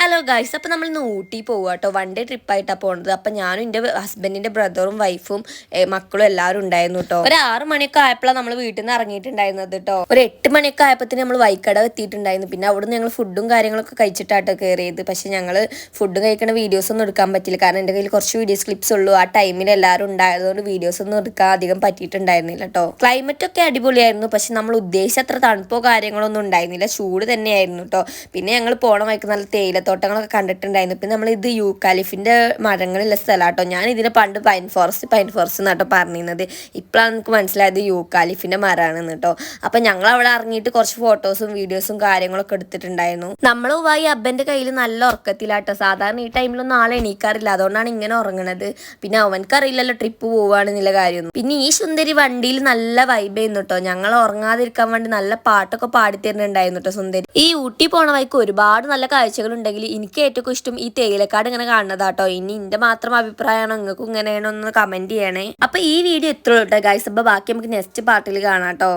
Hello guys, അപ്പോൾ നമ്മൾ ഊട്ടി പോവുക കേട്ടോ. വൺ ഡേ ട്രിപ്പായിട്ടാണ് പോകുന്നത്. അപ്പം ഞാനും എൻ്റെ ഹസ്ബൻഡിൻ്റെ ബ്രദറും വൈഫും മക്കളും എല്ലാവരും ഉണ്ടായിരുന്നു കേട്ടോ. ഒരു 6 മണിയൊക്കെ ആയപ്പോഴാണ് നമ്മൾ വീട്ടിൽ നിന്ന് ഇറങ്ങിയിട്ടുണ്ടായിരുന്നത് കേട്ടോ. ഒരു 8 മണിയൊക്കെ ആയപ്പോഴത്തേന് നമ്മൾ വൈക്കട എത്തിയിട്ടുണ്ടായിരുന്നു. പിന്നെ അവിടെ നിന്ന് ഞങ്ങൾ ഫുഡും കാര്യങ്ങളൊക്കെ കഴിച്ചിട്ടാട്ടോ കയറിയത്. പക്ഷേ ഞങ്ങൾ ഫുഡ് കഴിക്കുന്ന വീഡിയോസ് ഒന്നും എടുക്കാൻ പറ്റില്ല. കാരണം എൻ്റെ കയ്യിൽ കുറച്ച് വീഡിയോസ് ക്ലിപ്സ് ഉള്ളൂ. ആ ടൈമിൽ എല്ലാവരും ഉണ്ടായതുകൊണ്ട് വീഡിയോസ് ഒന്നും എടുക്കാൻ അധികം പറ്റിയിട്ടുണ്ടായിരുന്നില്ല കേട്ടോ. ക്ലൈമറ്റ് ഒക്കെ അടിപൊളിയായിരുന്നു. പക്ഷെ നമ്മൾ ഉദ്ദേശിച്ച അത്ര തണുപ്പോ കാര്യങ്ങളോ ഒന്നും ഉണ്ടായിരുന്നില്ല. ചൂട് തന്നെയായിരുന്നു കേട്ടോ. പിന്നെ ഞങ്ങൾ പോണ വഴിക്ക് നല്ല തേയിലത്തോട്ടങ്ങളൊക്കെ കണ്ടിട്ടുണ്ടായിരുന്നു. പിന്നെ നമ്മൾ ഇത് യൂക്കാലിഫിന്റെ മരങ്ങളുള്ള സ്ഥലമാട്ടോ. ഞാൻ ഇതിനെ പണ്ട് പൈൻ ഫോറസ്റ്റ് എന്നാട്ടോ പറഞ്ഞിരുന്നത്. ഇപ്പോഴാണ് എനിക്ക് മനസ്സിലായത് യൂക്കാലിഫിന്റെ മരമാണെന്ന് കേട്ടോ. അപ്പൊ ഞങ്ങൾ അവിടെ ഇറങ്ങിയിട്ട് കുറച്ച് ഫോട്ടോസും വീഡിയോസും കാര്യങ്ങളൊക്കെ എടുത്തിട്ടുണ്ടായിരുന്നു. നമ്മൾ പോയി അബ്ബന്റെ കയ്യിൽ നല്ല ഉറക്കത്തിലാട്ടോ. സാധാരണ ഈ ടൈമിലൊന്നും ആളെ എണീക്കാറില്ല, അതുകൊണ്ടാണ് ഇങ്ങനെ ഉറങ്ങണത്. പിന്നെ അവനക്കറിയില്ലല്ലോ ട്രിപ്പ് പോവാണെന്നുള്ള കാര്യമൊന്നും. പിന്നെ ഈ സുന്ദരി വണ്ടിയിൽ നല്ല വൈബ് ചെയ്യുന്നു കേട്ടോ. ഞങ്ങൾ ഉറങ്ങാതിരിക്കാൻ വേണ്ടി നല്ല പാട്ടൊക്കെ പാടിത്തരുന്നുണ്ടായിരുന്നു കേട്ടോ സുന്ദരി. ഈ ഊട്ടി പോണ വഴിക്ക് ഒരുപാട് നല്ല കാഴ്ചകൾ ഉണ്ടെങ്കിൽ എനിക്ക് ഏറ്റവും ഇഷ്ടം ഈ തേയിലക്കാട് ഇങ്ങനെ കാണുന്നതാട്ടോ. ഇനി എന്റെ മാത്രം അഭിപ്രായമാണോ നിങ്ങൾക്കും ഇങ്ങനെയാണോ ഒന്ന് കമന്റ് ചെയ്യണേ. അപ്പൊ ഈ വീഡിയോ എത്ര കേട്ടോ ഗൈസ്. അപ്പൊ ബാക്കി നമുക്ക് നെക്സ്റ്റ് പാർട്ടിൽ കാണാം കേട്ടോ.